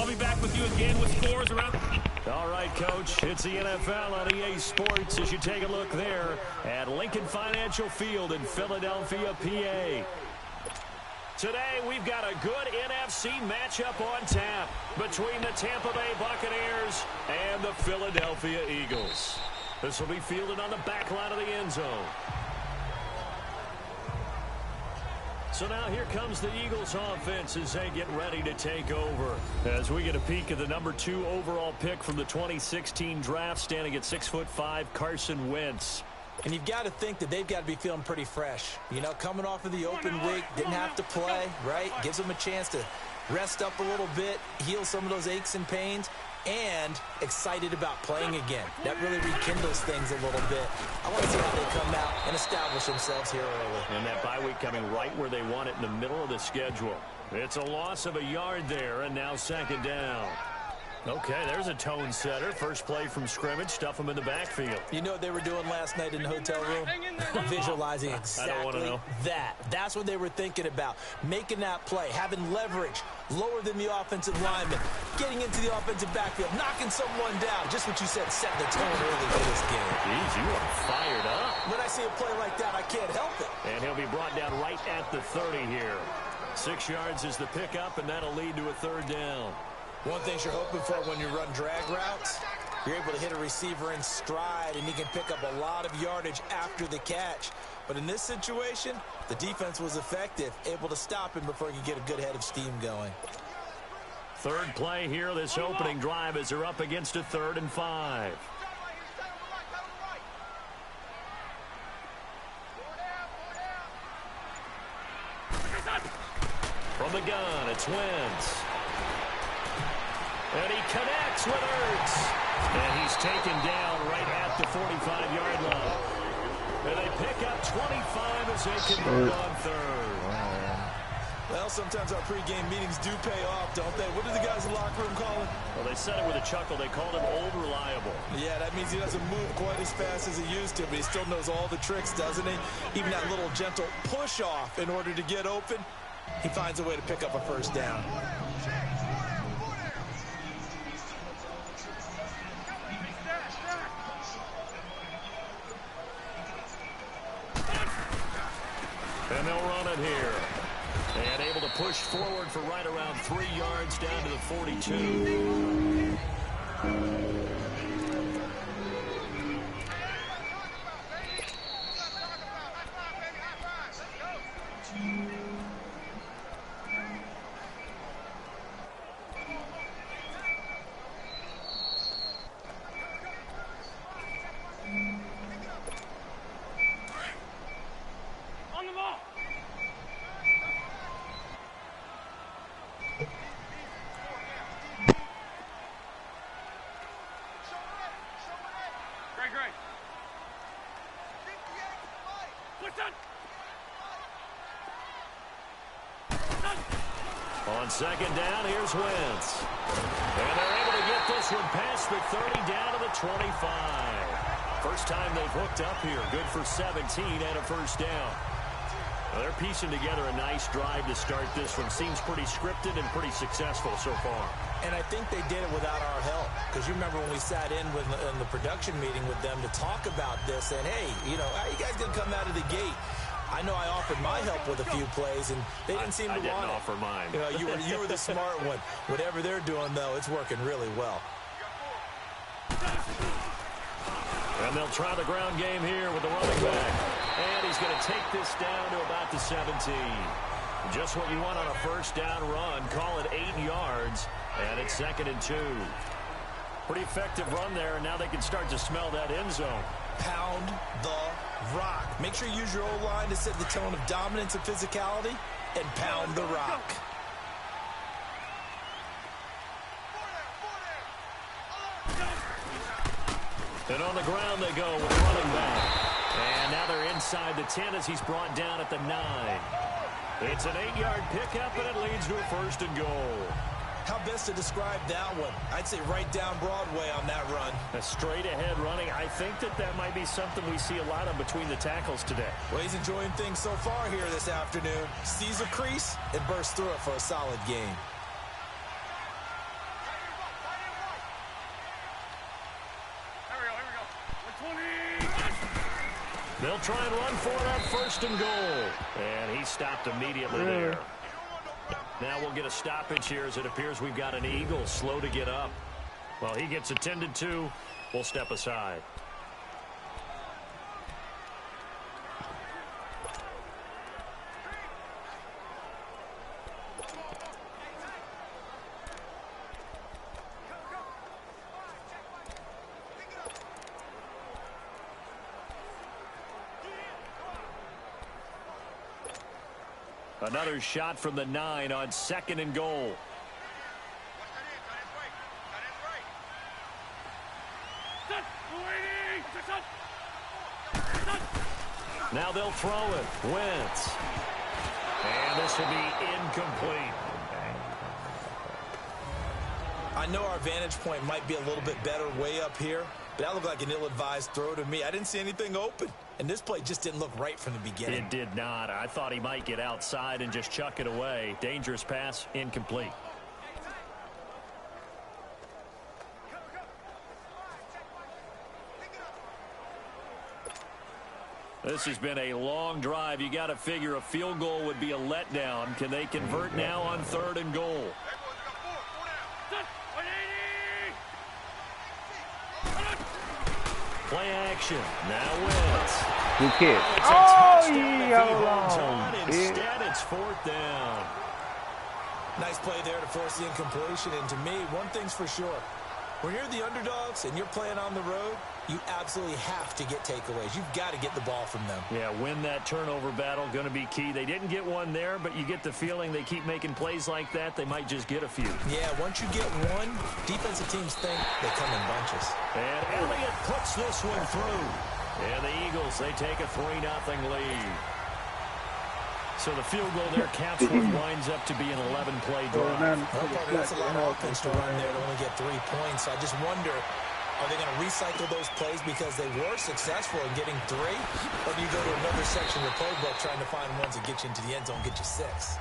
I'll be back with you again with scores around. All right, Coach. It's the NFL on EA Sports as you take a look there at Lincoln Financial Field in Philadelphia, PA. Today, we've got a good NFC matchup on tap between the Tampa Bay Buccaneers and the Philadelphia Eagles. This will be fielded on the back line of the end zone. So now here comes the Eagles offense as they get ready to take over. As we get a peek at the number 2 overall pick from the 2016 draft, standing at 6'5", Carson Wentz. And you've got to think that they've got to be feeling pretty fresh. You know, coming off of the open week, didn't have to play, right? Gives them a chance to rest up a little bit, heal some of those aches and pains, and excited about playing again. That really rekindles things a little bit. I want to see how they come out and establish themselves here early. And that bye week coming right where they want it in the middle of the schedule. It's a loss of a yard there, and now second down. Okay, there's a tone setter. First play from scrimmage, stuff them in the backfield. You know what they were doing last night in the hotel room? Visualizing exactly that. That's what they were thinking about. Making that play, having leverage, lower than the offensive lineman, getting into the offensive backfield, knocking someone down. Just what you said, setting the tone early for this game. Jeez, you are fired up. When I see a play like that, I can't help it. And he'll be brought down right at the 30 here. 6 yards is the pickup, and that'll lead to a third down. One thing you're hoping for when you run drag routes, you're able to hit a receiver in stride, and he can pick up a lot of yardage after the catch. But in this situation, the defense was effective, able to stop him before he could get a good head of steam going. Third play here, this opening drive, as they're up against a 3rd and 5. From the gun, it's Wentz. And he connects with Ertz. And he's taken down right at the 45-yard line. And they pick up 25 as they convert on 3rd. Well, sometimes our pregame meetings do pay off, don't they? What do the guys in the locker room call him? Well, they said it with a chuckle. They called him Old Reliable. Yeah, that means he doesn't move quite as fast as he used to, but he still knows all the tricks, doesn't he? Even that little gentle push-off in order to get open, he finds a way to pick up a first down. And they'll run it here. And able to push forward for right around 3 yards down to the 42. On second down, here's Wentz. And they're able to get this one past the 30 down to the 25. First time they've hooked up here. Good for 17 and a first down. Well, they're piecing together a nice drive to start this one. Seems pretty scripted and pretty successful so far. And I think they did it without our help. Because you remember when we sat in the production meeting with them to talk about this. And, hey, you know, how you guys going to come out of the gate? I know I offered my help with a few plays, and they didn't seem to want it. I didn't offer mine. You know, you were the smart one. Whatever they're doing, though, it's working really well. And they'll try the ground game here with the running back. And he's going to take this down to about the 17. Just what you want on a first down run. Call it 8 yards, and it's 2nd and 2. Pretty effective run there, and now they can start to smell that end zone. Pound the rock. Make sure you use your O-line to set the tone of dominance and physicality, and pound the rock. And on the ground they go with the running back. And now they're inside the 10 as he's brought down at the 9. It's an 8-yard pickup, and it leads to a 1st and goal. How best to describe that one? I'd say right down Broadway on that run. A straight-ahead running. I think that might be something we see a lot of between the tackles today. Well, he's enjoying things so far here this afternoon. Sees a crease and bursts through it for a solid game. They'll try and run for it on 1st and goal. And he stopped immediately there. Now we'll get a stoppage here as it appears we've got an Eagle slow to get up. Well, he gets attended to. We'll step aside. Another shot from the 9 on 2nd and goal. Now they'll throw it. Wentz. And this will be incomplete. I know our vantage point might be a little bit better way up here, but that looked like an ill-advised throw to me. I didn't see anything open, and this play just didn't look right from the beginning. It did not. I thought he might get outside and just chuck it away. Dangerous pass, incomplete. This has been a long drive. You got to figure a field goal would be a letdown. Can they convert now on 3rd and goal? Play action. Now Wentz. Good kick. Instead, it's 4th down. Nice play there to force the incompletion. And to me, one thing's for sure. When you're the underdogs and you're playing on the road, you absolutely have to get takeaways. You've got to get the ball from them. Yeah, win that turnover battle, going to be key. They didn't get one there, but you get the feeling they keep making plays like that, they might just get a few. Yeah, once you get one, defensive teams think they come in bunches. And Elliott puts this one through. And the Eagles, they take a 3-0 lead. So the field goal there counts what winds up to be an 11-play drive. That's a lot of offense to run there to only get 3 points. I just wonder, are they going to recycle those plays because they were successful in getting 3? Or do you go to another section of the playbook trying to find ones that get you into the end zone, get you 6?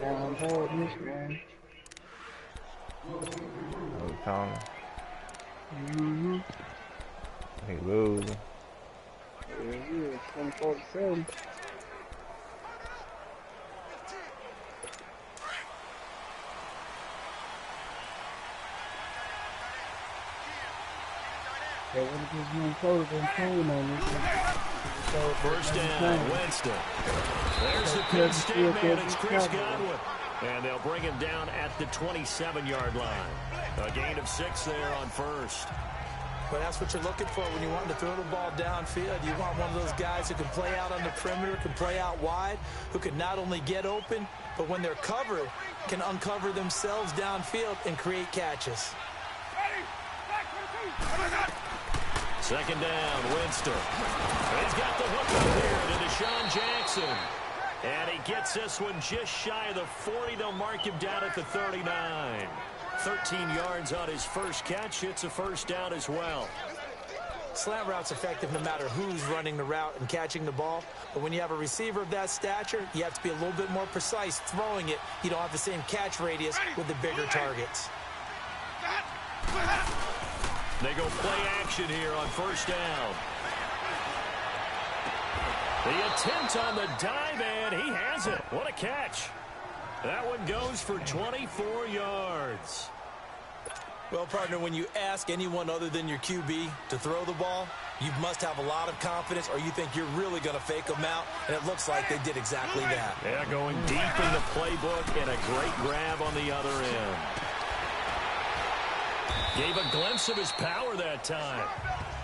Down hard this man. Oh, Tom. He losing. Yeah, 24-7. Yeah, what if this young close and tune on this? 1st down, Winston. There's the Penn State man. It's Chris Godwin. And they'll bring him down at the 27-yard line. A gain of 6 there on 1st. But that's what you're looking for when you want to throw the ball downfield. You want one of those guys who can play out on the perimeter, can play out wide, who can not only get open, but when they're covered, can uncover themselves downfield and create catches. 2nd down, Winston. He's got the hook up here to Deshaun Jackson. And he gets this one just shy of the 40. They'll mark him down at the 39. 13 yards on his first catch. It's a 1st down as well. Slant route's effective no matter who's running the route and catching the ball. But when you have a receiver of that stature, you have to be a little bit more precise throwing it. You don't have the same catch radius with the bigger targets. They go play action here on 1st down. The attempt on the dive, and he has it. What a catch. That one goes for 24 yards. Well, partner, when you ask anyone other than your QB to throw the ball, you must have a lot of confidence, or you think you're really going to fake them out, and it looks like they did exactly that. Yeah, going deep in the playbook, and a great grab on the other end. Gave a glimpse of his power that time.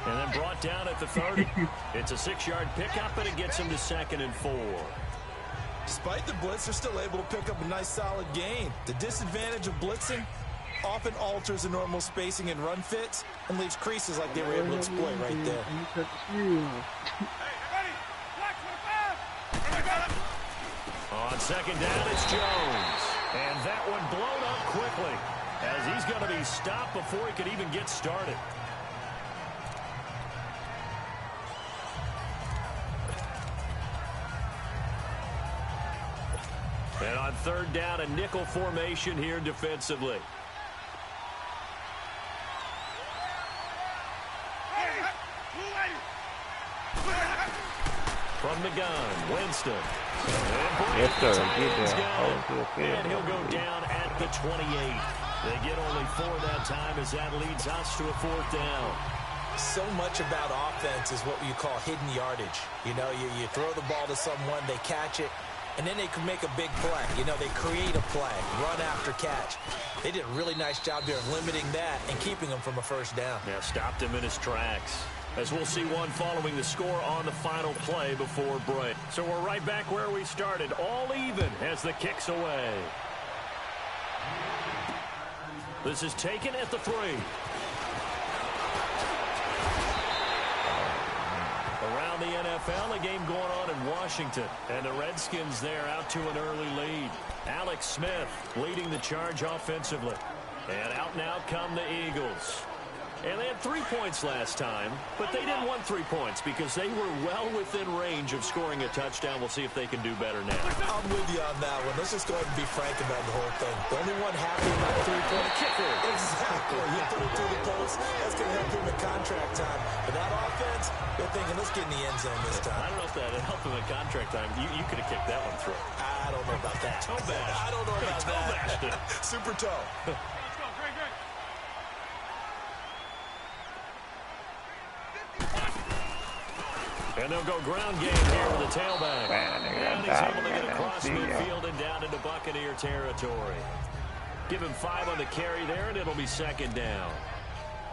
And then brought down at the 30. It's a 6-yard pickup, and it gets him to 2nd and 4. Despite the blitz, they're still able to pick up a nice, solid gain. The disadvantage of blitzing often alters the normal spacing and run fits and leaves creases like they were able to exploit right there. On 2nd down, it's Jones. And that one blown up quickly as he's going to be stopped before he could even get started. And on 3rd down, a nickel formation here defensively. From the gun, Winston. Yes, sir. Get there. And he'll go down at the 28. They get only 4 that time as that leads us to a 4th down. So much about offense is what you call hidden yardage. You know, you throw the ball to someone, they catch it, and then they can make a big play. You know, they create a play, run after catch. They did a really nice job there of limiting that and keeping him from a first down. Yeah, stopped him in his tracks. As we'll see one following the score on the final play before break. So we're right back where we started, all even as the kick's away. This is taken at the 3. Around the NFL, a game going on in Washington. And the Redskins there out to an early lead. Alex Smith leading the charge offensively. And out and out come the Eagles. And they had 3 points last time, but they didn't want 3 points because they were well within range of scoring a touchdown. We'll see if they can do better now. I'm with you on that one. Let's just go ahead and be frank about the whole thing. The only one happy about a 3-point kicker. Exactly. You put it through the post. That's going to help him in contract time. But that offense, they're thinking, let's get in the end zone this time. I don't know if that helped him in contract time. You could have kicked that one through. I don't know about that. Toe bash. I don't know about toe that. Super toe. And they'll go ground game here with the tailback. And he's able to get across midfield and down into Buccaneer territory. Give him 5 on the carry there, and it'll be 2nd down.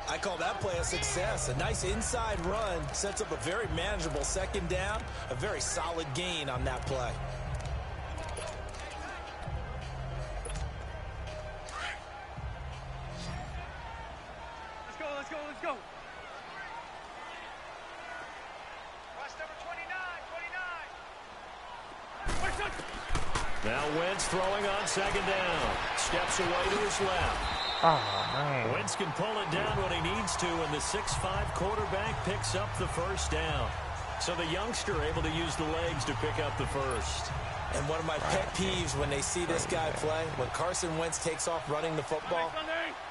I call that play a success. A nice inside run sets up a very manageable 2nd down. A very solid gain on that play. Let's go. Now Wentz throwing on 2nd down. Steps away to his left. Oh, man. Wentz can pull it down when he needs to, and the 6'5" quarterback picks up the 1st down. So the youngster able to use the legs to pick up the 1st. And one of my pet peeves when they see this guy play, when Carson Wentz takes off running the football,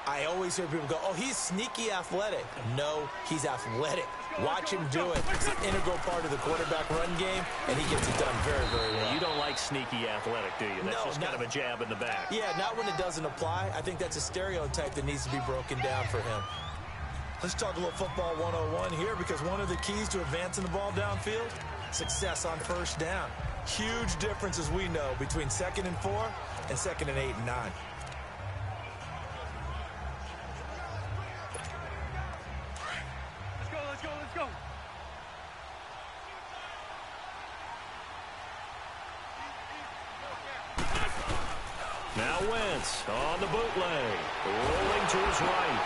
I always hear people go, oh, he's sneaky athletic. No, he's athletic. Watch him do it. It's an integral part of the quarterback run game, and he gets it done very, very well. You don't like sneaky athletic, do you? That's just kind of a jab in the back. Yeah, not when it doesn't apply. I think that's a stereotype that needs to be broken down for him. Let's talk a little football 101 here, because one of the keys to advancing the ball downfield, success on 1st down. Huge difference, as we know, between 2nd and 4 and 2nd and 8 and 9. Let's go. Now Wentz on the bootleg, rolling to his right.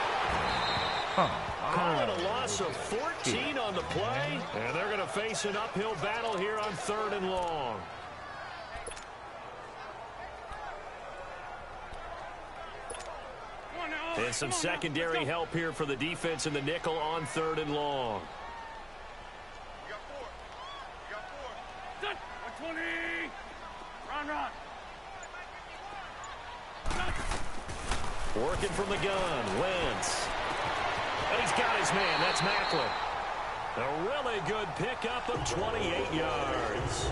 Call it a loss of 14 on the play, and they're going to face an uphill battle here on 3rd and long. And some secondary help here for the defense in the nickel on 3rd and long. You got 4. 120. Run. Working from the gun, Wentz. And he's got his man. That's Macklin. A really good pickup of 28 yards.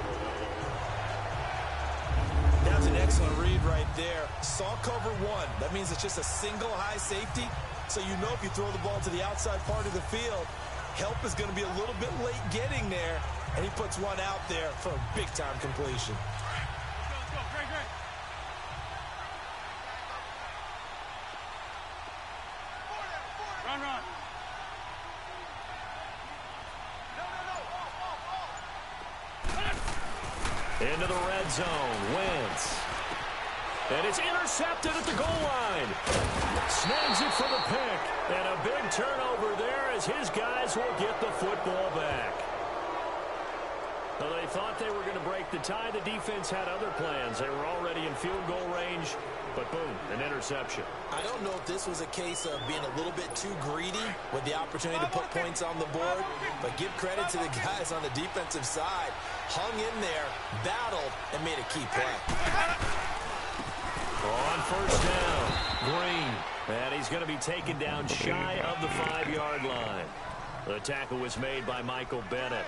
That's an excellent read right there. Saw cover 1. That means it's just a single high safety. So you know if you throw the ball to the outside part of the field, help is going to be a little bit late getting there. And he puts one out there for a big-time completion. Let's go. Great. Run. Into the red zone, Wentz. And it's intercepted at the goal line. Snags it for the pick. And a big turnover there as his guys will get the football back. Well, they thought they were going to break the tie. The defense had other plans. They were already in field goal range, but boom, an interception. I don't know if this was a case of being a little bit too greedy with the opportunity to put points on the board, but give credit to the guys on the defensive side. Hung in there, battled, and made a key play. On 1st down, Green. And he's going to be taken down shy of the 5-yard line. The tackle was made by Michael Bennett.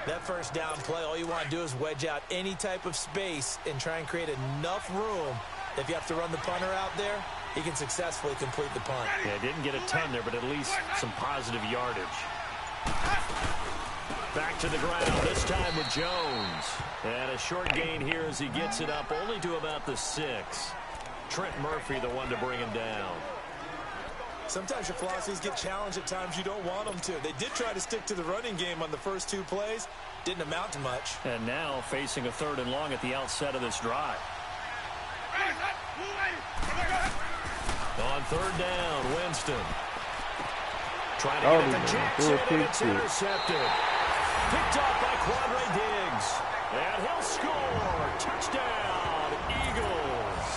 That first down play, all you want to do is wedge out any type of space and try and create enough room. If you have to run the punter out there, he can successfully complete the punt. Yeah, didn't get a ton there, but at least some positive yardage. Back to the ground, this time with Jones. And a short gain here as he gets it up only to about the 6. Trent Murphy, the one to bring him down. Sometimes your philosophies get challenged at times you don't want them to. They did try to stick to the running game on the first 2 plays. Didn't amount to much. And now facing a 3rd and long at the outset of this drive. On 3rd down, Winston. Trying to get it to Jackson, and it's intercepted. Picked off by Quadre Diggs. And he'll score. Touchdown, Eagles.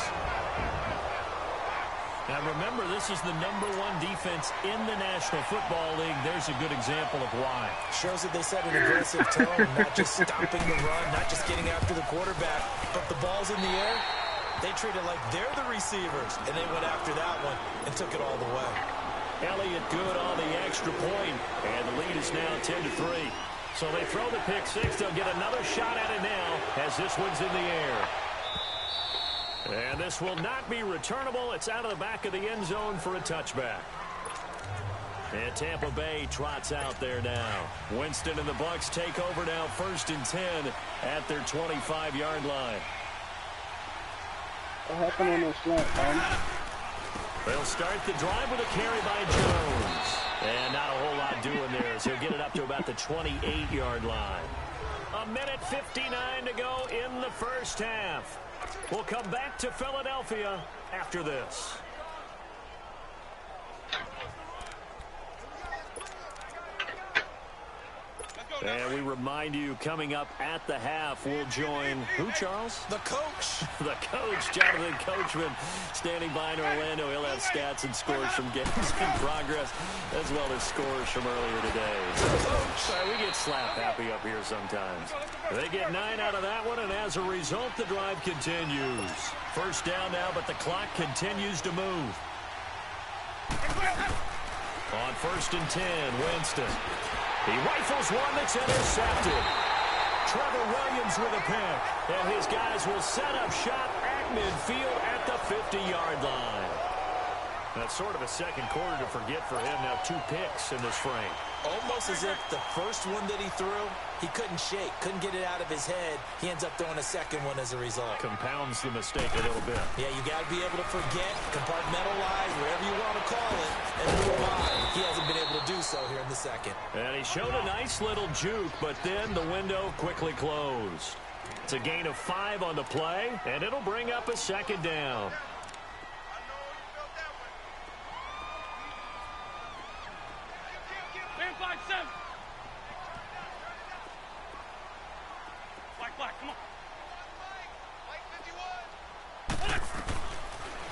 Now remember, this is the #1 defense in the National Football League. There's a good example of why. Shows that they set an aggressive tone, not just stopping the run, not just getting after the quarterback, but the ball's in the air. They treat it like they're the receivers, and they went after that one and took it all the way. Elliott good on the extra point, and the lead is now 10-3. So they throw the pick 6. They'll get another shot at it now as this one's in the air. And this will not be returnable. It's out of the back of the end zone for a touchback. And Tampa Bay trots out there now. Winston and the Bucs take over now, 1st and 10 at their 25-yard line. What happened on that slant, Tom? They'll start the drive with a carry by Jones. And not a whole lot doing there, so he'll get it up to about the 28-yard line. 1:59 to go in the first half. We'll come back to Philadelphia after this. And we remind you, coming up at the half, we'll join who, Charles? The coach. The coach, Jonathan Coachman, standing by in Orlando. He'll have stats and scores from games in progress, as well as scores from earlier today. Sorry, we get slap happy up here sometimes. They get 9 out of that one, and as a result, the drive continues. 1st down now, but the clock continues to move. On 1st and 10, Winston. He rifles one that's intercepted. Trevor Williams with a pick. And his guys will set up shop at midfield at the 50-yard line. That's sort of a second quarter to forget for him. Now 2 picks in this frame. Almost as if the first one that he threw, he couldn't shake, couldn't get it out of his head. He ends up throwing a second one as a result. Compounds the mistake a little bit. Yeah, you got to be able to forget, compartmentalize, whatever you want to call it, and move on. He hasn't been able to do so here in the second. And he showed a nice little juke, but then the window quickly closed. It's a gain of 5 on the play, and it'll bring up a 2nd down.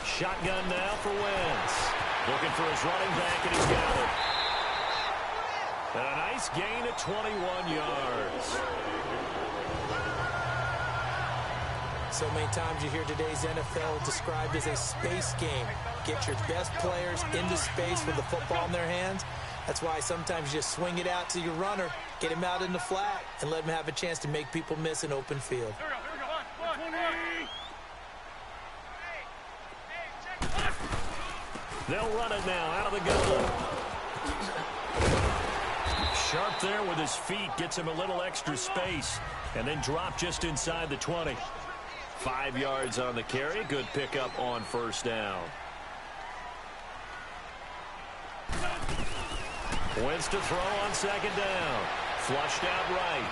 Shotgun now for Wentz. Looking for his running back, and he's got it. And a nice gain of 21 yards. So many times you hear today's NFL described as a space game. Get your best players into space with the football in their hands. That's why sometimes you just swing it out to your runner, get him out in the flat, and let him have a chance to make people miss an open field. They'll run it now out of the gun. Sharp there with his feet, gets him a little extra space, and then drop just inside the 20. 5 yards on the carry. Good pickup on 1st down. Wins to throw on 2nd down. Flushed out right.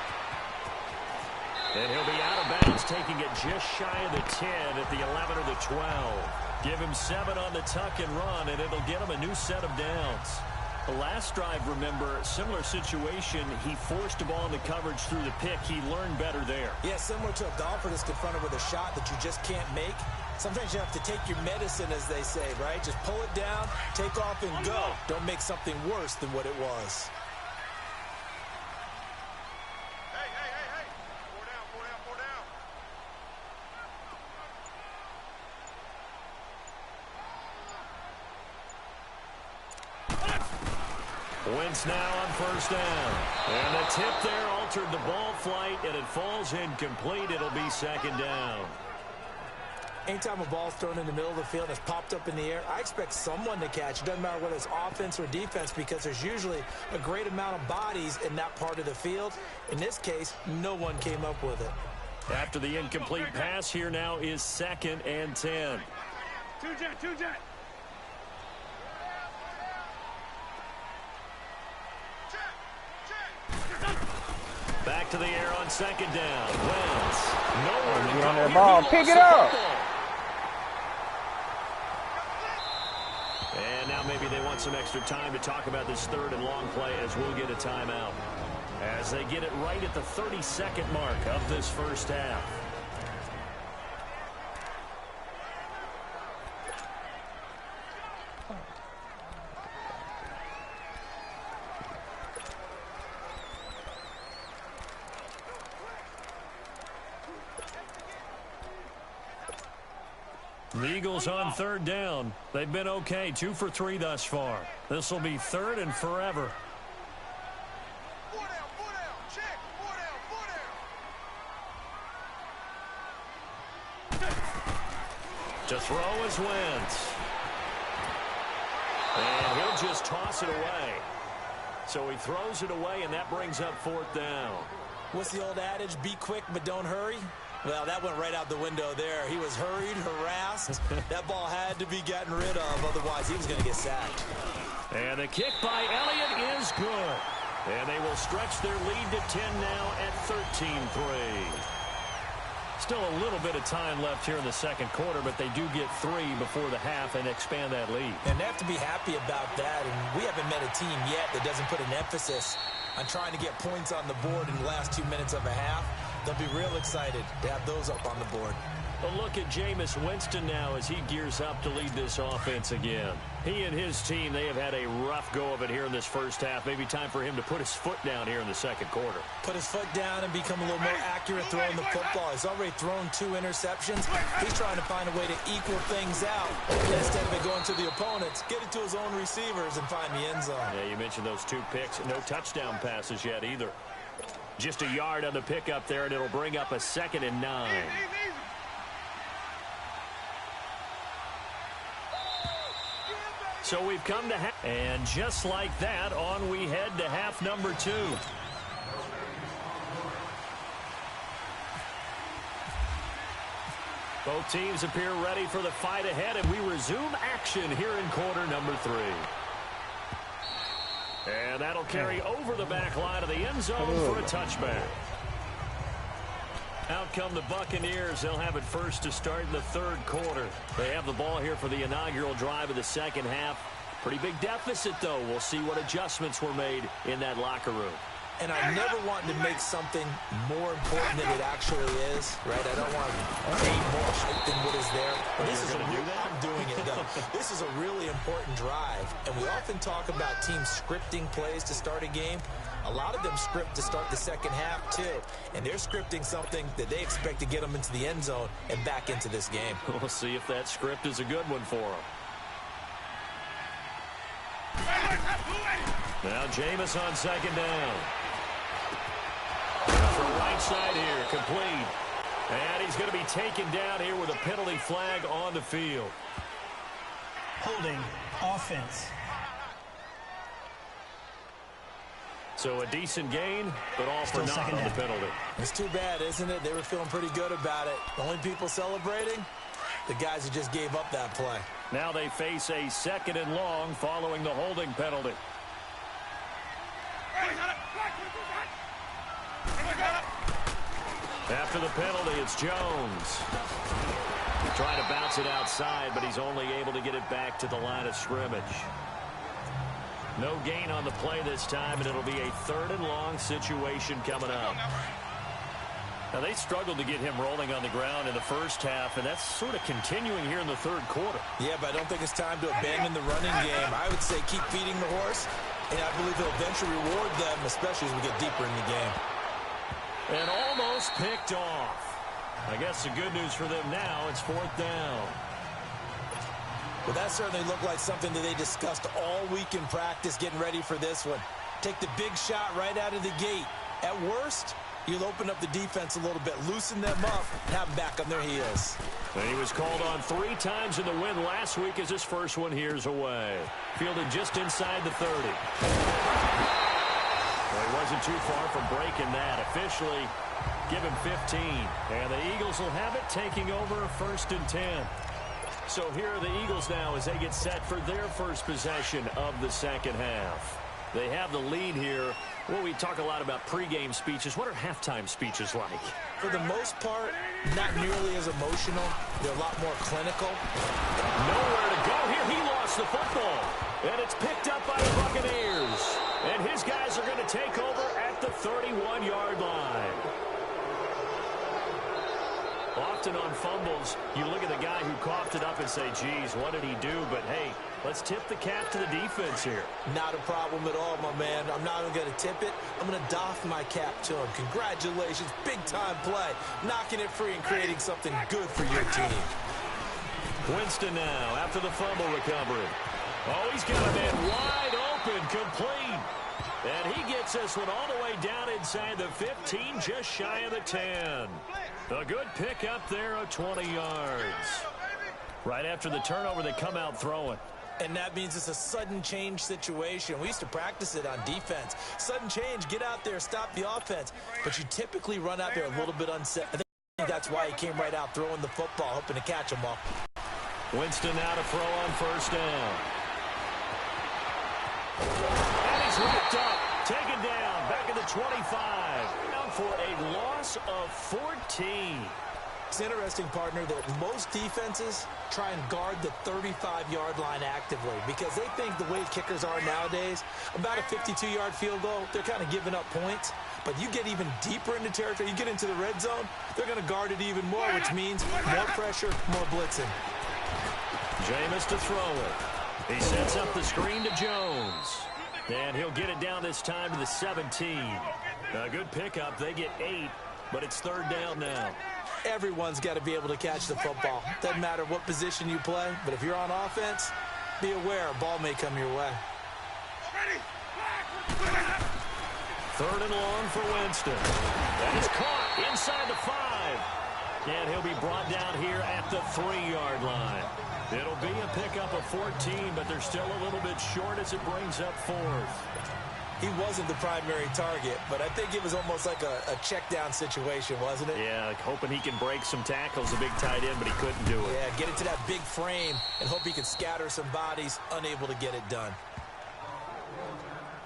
And he'll be out of bounds, taking it just shy of the 10 at the 11 or the 12. Give him 7 on the tuck and run, and it'll get him a new set of downs. The last drive, remember, similar situation. He forced the ball into coverage through the pick. He learned better there. Yeah, similar to a golfer that's confronted with a shot that you just can't make. Sometimes you have to take your medicine, as they say, right? Just pull it down, take off, and go. Don't make something worse than what it was. Wentz now on first down. And the tip there altered the ball flight, and it falls incomplete. It'll be second down. Anytime a ball's thrown in the middle of the field and it's popped up in the air, I expect someone to catch. It doesn't matter whether it's offense or defense, because there's usually a great amount of bodies in that part of the field. In this case, no one came up with it. After the incomplete pass, here now is 2nd and 10. Two-jet. Back to the air on 2nd down. Wentz. Nowhere to Get go. on that ball. He Pick lost it the up. football. And now maybe they want some extra time to talk about this 3rd and long play, as we'll get a timeout. As they get it right at the 32nd mark of this first half. The Eagles on 3rd down. They've been okay, 2 for 3 thus far. This will be 3rd and forever. To throw is Wentz. And he'll just toss it away. So he throws it away, and that brings up 4th down. What's the old adage? Be quick, but don't hurry. Well, that went right out the window there. He was hurried, harassed. That ball had to be gotten rid of, otherwise he was going to get sacked. And the kick by Elliott is good. And they will stretch their lead to 10 now at 13-3. Still a little bit of time left here in the second quarter, but they do get 3 before the half and expand that lead. And they have to be happy about that. And we haven't met a team yet that doesn't put an emphasis on trying to get points on the board in the last 2 minutes of a half. They'll be real excited to have those up on the board. A look at Jameis Winston now as he gears up to lead this offense again. He and his team, they have had a rough go of it here in this first half. Maybe time for him to put his foot down here in the second quarter. Put his foot down and become a little more accurate throwing the football. He's already thrown 2 interceptions. He's trying to find a way to equal things out. Instead of it going to the opponents, get it to his own receivers and find the end zone. Yeah, you mentioned those 2 picks. No touchdown passes yet either. Just a yard on the pickup there, and it'll bring up a 2nd and 9. So we've come to half. And just like that, on we head to half number 2. Both teams appear ready for the fight ahead, and we resume action here in quarter number 3. And that'll carry over the back line of the end zone for a touchback. Out come the Buccaneers. They'll have it first to start in the 3rd quarter. They have the ball here for the inaugural drive of the second half. Pretty big deficit, though. We'll see what adjustments were made in that locker room. And I never want to make something more important than it actually is, right? I don't want to create more hype than what is there. But this is I'm doing it, though. This is a really important drive. And we often talk about teams scripting plays to start a game. A lot of them script to start the second half, too. And they're scripting something that they expect to get them into the end zone and back into this game. We'll see if that script is a good one for them. Now Jameis on 2nd down. From right side here, complete. And he's going to be taken down here with a penalty flag on the field. Holding offense. So a decent gain, but all for naught on the penalty. It's too bad, isn't it? They were feeling pretty good about it. The only people celebrating, the guys who just gave up that play. Now they face a 2nd and long following the holding penalty. After the penalty, it's Jones. Trying to bounce it outside, but he's only able to get it back to the line of scrimmage. No gain on the play this time, and it'll be a 3rd and long situation coming up. Now, they struggled to get him rolling on the ground in the first half, and that's sort of continuing here in the 3rd quarter. Yeah, but I don't think it's time to abandon the running game. I would say keep feeding the horse, and I believe it'll eventually reward them, especially as we get deeper in the game. And almost picked off. I guess the good news for them now, it's 4th down. Well, that certainly looked like something that they discussed all week in practice getting ready for this one. Take the big shot right out of the gate. At worst, you'll open up the defense a little bit, loosen them up, and have them back on their heels. And he was called on 3 times in the win last week as his first one here's away. Fielded just inside the 30. Well, he wasn't too far from breaking that. Officially, give him 15. And the Eagles will have it, taking over 1st and 10. So here are the Eagles now as they get set for their first possession of the second half. They have the lead here. Well, we talk a lot about pregame speeches. What are halftime speeches like? For the most part, not nearly as emotional. They're a lot more clinical. Nowhere to go here. He lost the football. And it's picked up by the Buccaneers. And his guys are going to take over at the 31-yard line. Often on fumbles, you look at the guy who coughed it up and say, geez, what did he do? But, hey, let's tip the cap to the defense here. Not a problem at all, my man. I'm not even going to tip it. I'm going to doff my cap to him. Congratulations. Big-time play. Knocking it free and creating something good for your team. Winston now after the fumble recovery. Oh, he's got a man wide open, complete. And he gets this one all the way down inside the 15, just shy of the 10. A good pick up there of 20 yards. Right after the turnover, they come out throwing. And that means it's a sudden change situation. We used to practice it on defense. Sudden change, get out there, stop the offense. But you typically run out there a little bit unset. I think that's why he came right out throwing the football, hoping to catch him all. Winston now to throw on 1st down. And he's ripped up, taken down, back at the 25. Down for a loss of 14. It's interesting, partner, that most defenses try and guard the 35-yard line actively because they think the way kickers are nowadays, about a 52-yard field goal, they're kind of giving up points. But you get even deeper into territory, you get into the red zone, they're going to guard it even more, which means more pressure, more blitzing. Jameis to throw it. He sets up the screen to Jones. And he'll get it down this time to the 17. A good pickup. They get 8, but it's 3rd down now. Everyone's got to be able to catch the football. Doesn't matter what position you play, but if you're on offense, be aware a ball may come your way. 3rd and long for Winston. That is caught inside the 5. And he'll be brought down here at the 3-yard line. It'll be a pickup of 14, but they're still a little bit short as it brings up 4th. He wasn't the primary target, but I think it was almost like a check-down situation, wasn't it? Yeah, like hoping he can break some tackles, a big tight end, but he couldn't do it. Yeah, get it to that big frame and hope he could scatter some bodies, unable to get it done.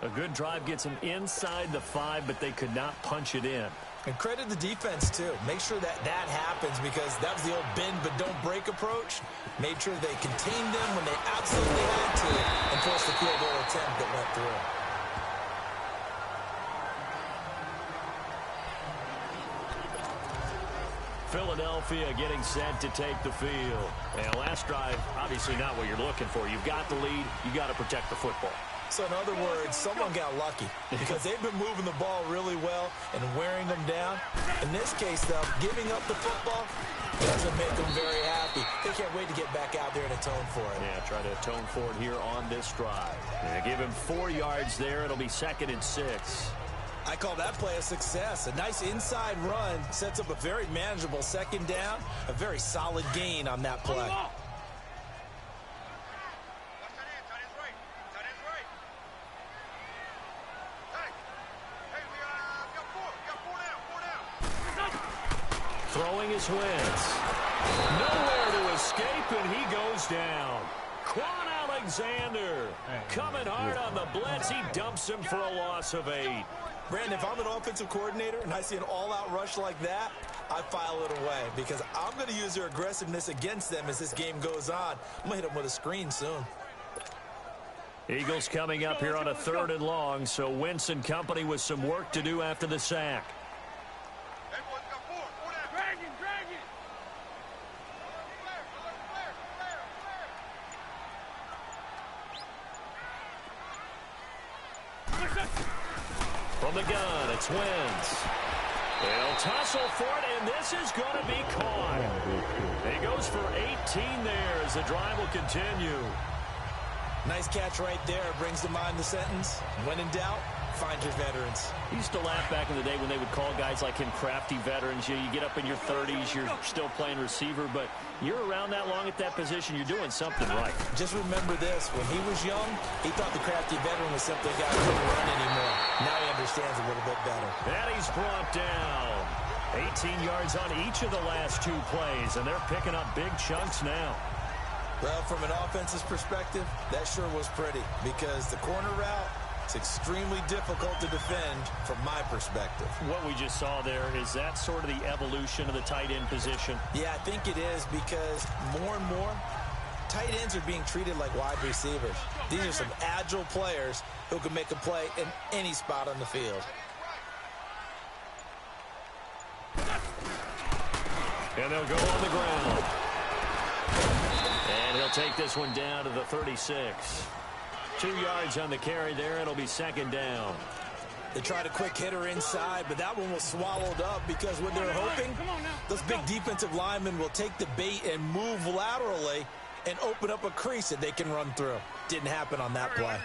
A good drive gets him inside the 5, but they could not punch it in. And credit the defense, too. Make sure that happens because that was the old bend but don't break approach. Made sure they contained them when they absolutely had to and forced the field goal attempt that went through. Philadelphia getting set to take the field. And last drive, obviously not what you're looking for. You've got the lead. You got to protect the football. So in other words, someone got lucky because they've been moving the ball really well and wearing them down. In this case, though, giving up the football doesn't make them very happy. They can't wait to get back out there and atone for it. Yeah, try to atone for it here on this drive. Yeah, give him 4 yards there. It'll be 2nd and 6. I call that play a success. A nice inside run sets up a very manageable 2nd down. A very solid gain on that play. Throwing his Wentz. Nowhere to escape, and he goes down. Quan Alexander coming hard on the blitz. He dumps him for a loss of 8. Brandon, if I'm an offensive coordinator and I see an all-out rush like that, I file it away because I'm going to use their aggressiveness against them as this game goes on. I'm going to hit them with a screen soon. Eagles coming up here on a 3rd and long, so Wentz and company with some work to do after the sack. From the gun, it's Wentz. They'll tussle for it, and this is going to be caught. He goes for 18 there as the drive will continue. Nice catch right there. Brings to mind the sentence, when in doubt, find your veterans. I used to laugh back in the day when they would call guys like him crafty veterans. You get up in your 30s, you're still playing receiver, but you're around that long at that position, you're doing something right. Just remember this. When he was young, he thought the crafty veteran was simply a guy who couldn't run anymore. Now he understands a little bit better. And he's brought down. 18 yards on each of the last 2 plays, and they're picking up big chunks now. Well, from an offense's perspective, that sure was pretty because the corner route, it's extremely difficult to defend from my perspective. What we just saw there, is that sort of the evolution of the tight end position? Yeah, I think it is because more and more, tight ends are being treated like wide receivers. These are some agile players who can make a play in any spot on the field. And they'll go on the ground. And he'll take this one down to the 36. 2 yards on the carry there. It'll be second down. They tried a quick hitter inside, but that one was swallowed up because what they're hoping, those big defensive linemen will take the bait and move laterally and open up a crease that they can run through. Didn't happen on that play.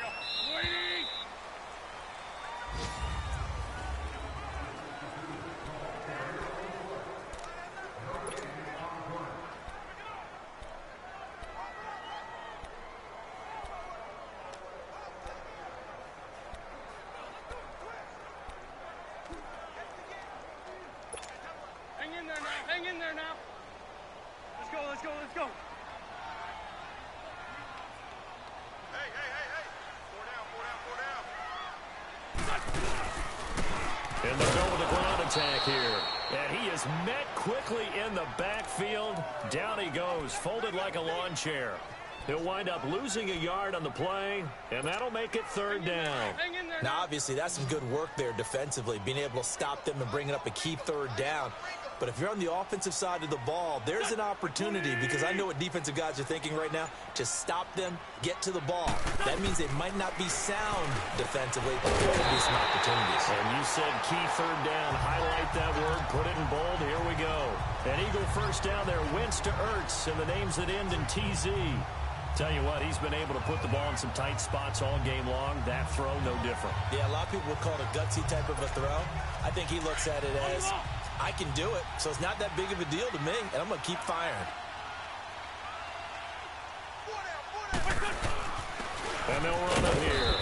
Hang in there now. Let's go, let's go, let's go. Hey. 4 down. And they'll go with a ground attack here. And he is met quickly in the backfield. Down he goes, folded like a lawn chair. He'll wind up losing a yard on the play, and that'll make it third down. Now, obviously, that's some good work there defensively, being able to stop them and bringing up a key third down. But if you're on the offensive side of the ball, there's an opportunity, because I know what defensive guys are thinking right now, to stop them, get to the ball. That means they might not be sound defensively, but there could be some opportunities. And you said key third down. Highlight that word, put it in bold. Here we go. An Eagle first down there, Wentz to Ertz, and the names that end in TZ. Tell you what, he's been able to put the ball in some tight spots all game long. That throw, no different. Yeah, a lot of people would call it a gutsy type of a throw. I think he looks at it as, I can do it, so it's not that big of a deal to me, and I'm going to keep firing. And they'll run it here.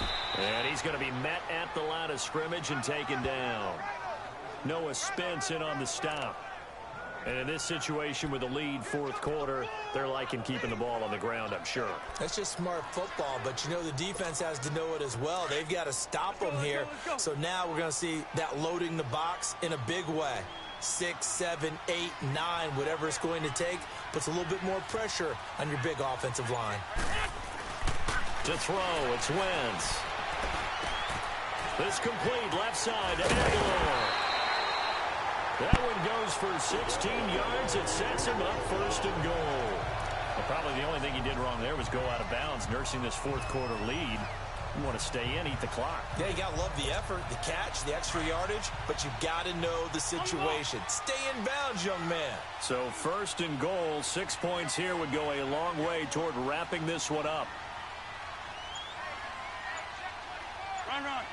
And he's going to be met at the line of scrimmage and taken down. Noah Spence in on the stop. And in this situation with the lead, fourth quarter, they're liking keeping the ball on the ground, I'm sure. That's just smart football, but you know the defense has to know it as well. They've got to stop them here. So now we're going to see that loading the box in a big way. 6, 7, 8, 9, whatever it's going to take, puts a little bit more pressure on your big offensive line. To throw, it's Wentz. This complete left side to Aguilar. That one goes for 16 yards. It sets him up first and goal. Well, probably the only thing he did wrong there was go out of bounds, nursing this fourth quarter lead. You want to stay in, eat the clock. Yeah, you got to love the effort, the catch, the extra yardage, but you got to know the situation. Stay in bounds, young man. So first and goal, 6 points here would go a long way toward wrapping this one up. Run.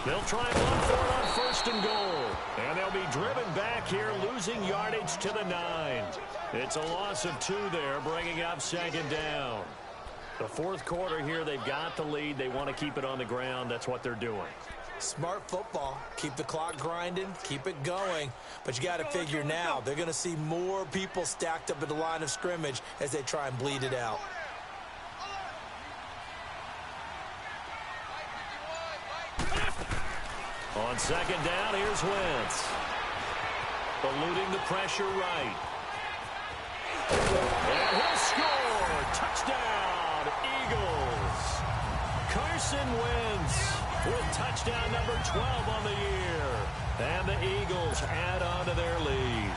They'll try and run for it on first and goal. And they'll be driven back here, losing yardage to the 9. It's a loss of 2 there, bringing up second down. The fourth quarter here, they've got the lead. They want to keep it on the ground. That's what they're doing. Smart football. Keep the clock grinding. Keep it going. But you got to figure now, they're going to see more people stacked up at the line of scrimmage as they try and bleed it out. On second down, here's Wentz. Eluding the pressure right. And he'll score! Touchdown, Eagles! Carson Wentz with touchdown number 12 on the year. And the Eagles add on to their lead.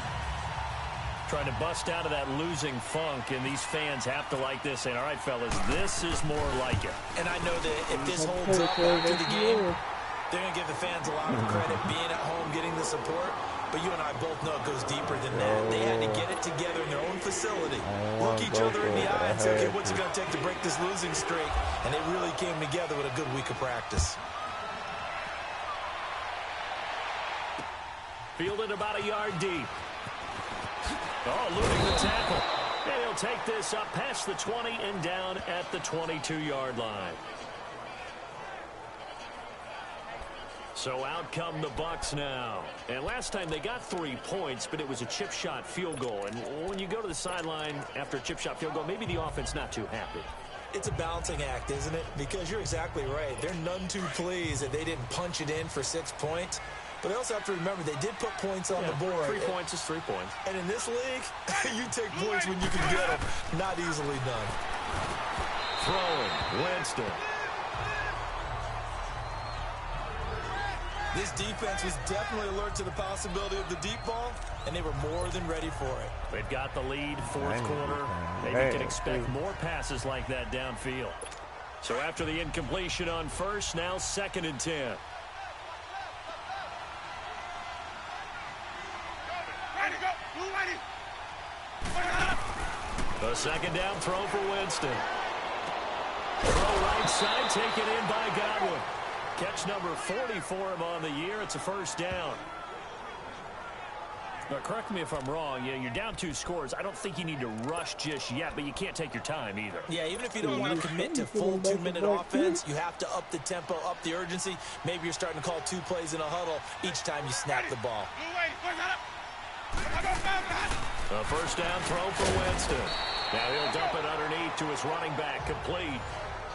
Trying to bust out of that losing funk, and these fans have to like this. Saying, all right, fellas, this is more like it. And I know that if this holds up after the game, They're going to give the fans a lot of credit being at home, getting the support. But you and I both know it goes deeper than that. They had to get it together in their own facility, look each other in the eye and say, okay, what's it going to take to break this losing streak? And they really came together with a good week of practice. Fielded about a yard deep. Oh, eluding the tackle. And he'll take this up past the 20 and down at the 22-yard line. So out come the Bucs now. And last time they got 3 points, but it was a chip shot field goal. And when you go to the sideline after a chip shot field goal, maybe the offense not too happy. It's a balancing act, isn't it? Because you're exactly right. They're none too pleased that they didn't punch it in for 6 points. But they also have to remember they did put points on the board. 3 points is 3 points. And in this league, you take points when you can get them. Not easily done. Throwing, Winston. This defense was definitely alert to the possibility of the deep ball, and they were more than ready for it. They've got the lead, fourth quarter. Maybe can expect more passes like that downfield. So after the incompletion on first, now 2nd and 10. A 2nd down throw for Winston. Throw right side, taken in by Godwin. Catch number 40 for him on the year. It's a 1st down. Now, correct me if I'm wrong. Yeah, you're down 2 scores. I don't think you need to rush just yet, but you can't take your time either. Yeah, even if you don't want to commit to full 2-minute offense, you have to up the tempo, up the urgency. Maybe you're starting to call 2 plays in a huddle each time you snap the ball. A 1st down throw for Winston. Now he'll dump it underneath to his running back, complete.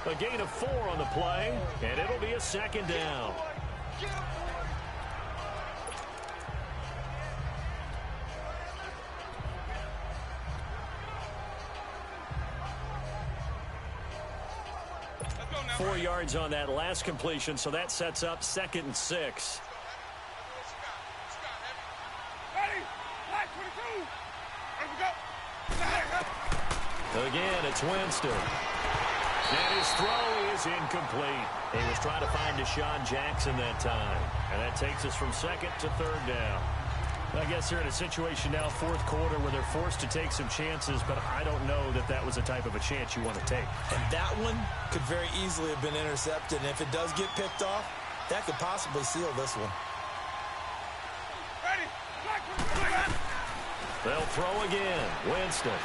A gain of 4 on the play, and it'll be a 2nd down. Go 4 yards on that last completion, so that sets up 2nd and 6. Again, it's Winston. And his throw is incomplete. He was trying to find Deshaun Jackson that time. And that takes us from 2nd to 3rd down. I guess they're in a situation now, 4th quarter, where they're forced to take some chances, but I don't know that that was the type of a chance you want to take. And that one could very easily have been intercepted. And if it does get picked off, that could possibly seal this one. They'll throw again. Winston.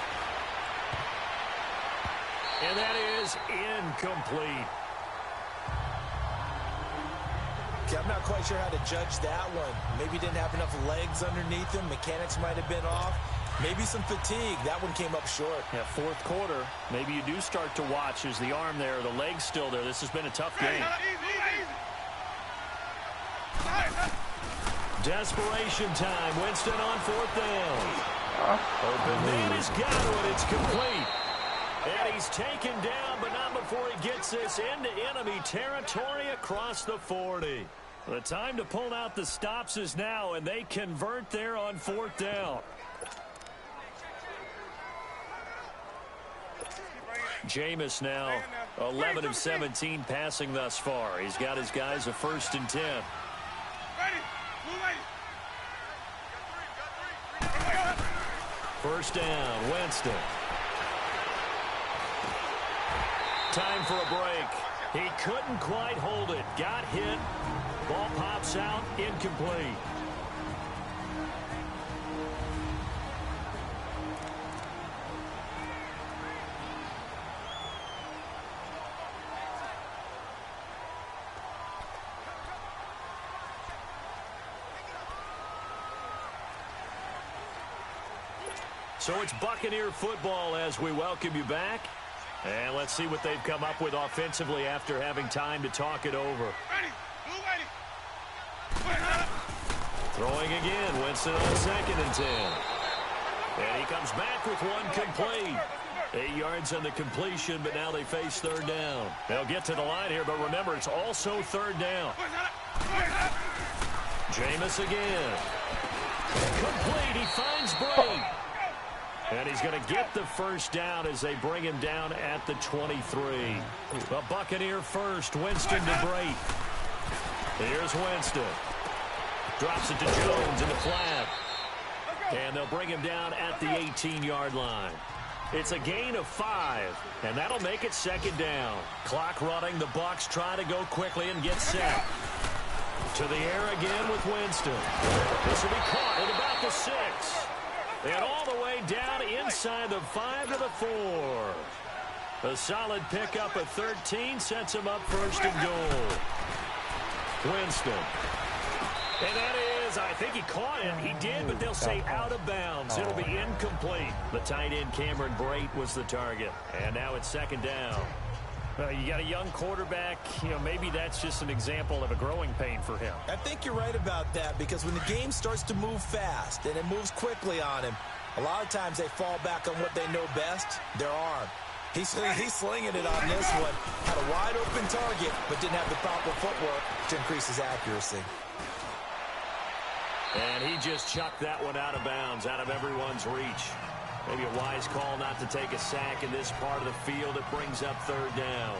And that is incomplete. Okay, I'm not quite sure how to judge that one. Maybe didn't have enough legs underneath him. Mechanics might have been off. Maybe some fatigue. That one came up short. Yeah, 4th quarter. Maybe you do start to watch as the arm there, the leg's still there. This has been a tough game. Desperation time. Winston on 4th down. Open man is Godwin. It's complete. And he's taken down, but not before he gets this into enemy territory across the 40. The time to pull out the stops is now, and they convert there on 4th down. Jameis now 11 of 17 passing thus far. He's got his guys a 1st and 10. First down, Winston. Time for a break. He couldn't quite hold it. Got hit. Ball pops out. Incomplete. So it's Buccaneer football as we welcome you back. And let's see what they've come up with offensively after having time to talk it over. Throwing again. Winston on 2nd and 10. And he comes back with one complete. 8 yards on the completion, but now they face 3rd down. They'll get to the line here, but remember, it's also 3rd down. Jameis again. Complete. He finds Bray. And he's going to get the 1st down as they bring him down at the 23. The Buccaneer first. Winston to Bray. Here's Winston. Drops it to Jones in the flat. And they'll bring him down at the 18-yard line. It's a gain of 5, and that'll make it second down. Clock running. The Bucs try to go quickly and get set. To the air again with Winston. This will be caught at about the 6. And all the way down inside the 5 to the 4. A solid pickup at 13 sets him up first and goal. Winston. And that is, I think he caught it. He did, but they'll say out of bounds. It'll be incomplete. The tight end, Cameron Brate, was the target. And now it's second down. You got a young quarterback. Maybe that's just an example of a growing pain for him. I think you're right about that, because when the game starts to move fast and it moves quickly on him, a lot of times they fall back on what they know best, their arm. He's slinging it on this one. Had a wide-open target, but didn't have the proper footwork to increase his accuracy. And he just chucked that one out of bounds, out of everyone's reach. Maybe a wise call not to take a sack in this part of the field. It brings up third down.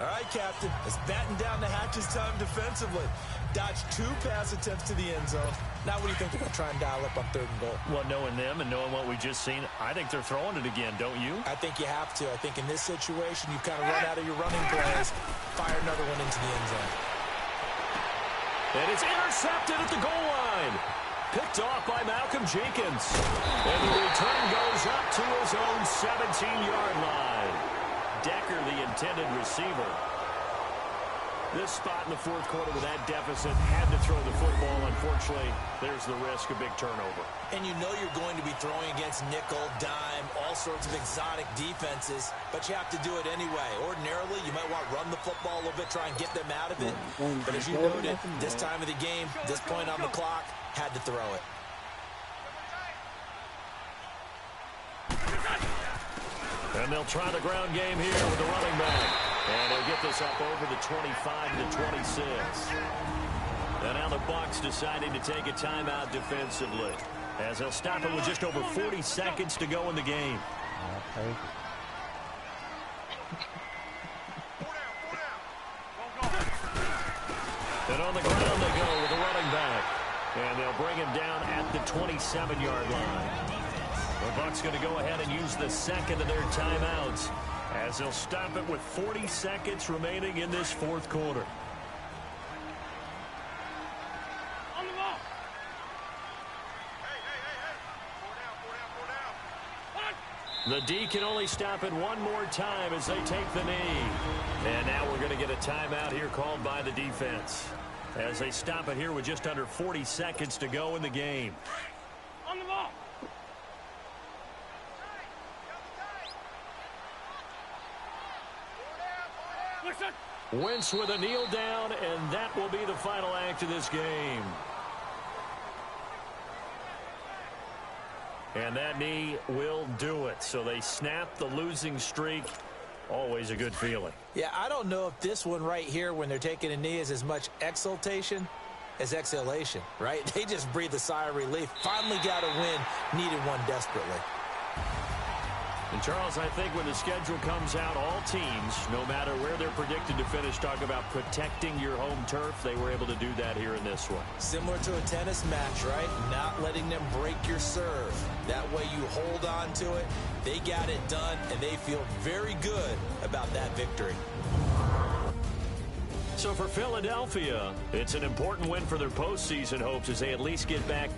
All right, Captain. It's batten down the hatches time defensively. Dodged 2 pass attempts to the end zone. Now what do you think they're going to try and dial up on third and goal? Well, knowing them and knowing what we just seen, I think they're throwing it again, don't you? I think you have to. I think in this situation, you've kind of run out of your running plays. Fire another one into the end zone. And it's intercepted at the goal line. Picked off by Malcolm Jenkins. And the return goes up to his own 17-yard line. Decker, the intended receiver. This spot in the fourth quarter with that deficit, had to throw the football. Unfortunately, there's the risk of big turnover. And you know you're going to be throwing against nickel, dime, all sorts of exotic defenses, but you have to do it anyway. Ordinarily, you might want to run the football a little bit, try and get them out of it. But as you noted, this time of the game, this point on the clock, had to throw it. And they'll try the ground game here with the running back. And they'll get this up over the 25 to 26. And now the Bucs deciding to take a timeout defensively, as they'll stop it with just over 40 seconds to go in the game. Okay. And on the ground they go with the running back. And they'll bring him down at the 27-yard line. The Bucs going to go ahead and use the second of their timeouts, as they'll stop it with 40 seconds remaining in this fourth quarter. On the ball. The D can only stop it one more time as they take the knee. And now we're going to get a timeout here called by the defense, as they stop it here with just under 40 seconds to go in the game. On the ball. Wentz with a kneel down, and that will be the final act of this game. And that knee will do it. So they snap the losing streak. Always a good feeling. Yeah, I don't know if this one right here, when they're taking a knee, is as much exultation as exhalation, right? They just breathe a sigh of relief. Finally got a win. Needed one desperately. And, Charles, I think when the schedule comes out, all teams, no matter where they're predicted to finish, talk about protecting your home turf. They were able to do that here in this one. Similar to a tennis match, right? Not letting them break your serve. That way you hold on to it. They got it done, and they feel very good about that victory. So for Philadelphia, it's an important win for their postseason hopes, as they at least get back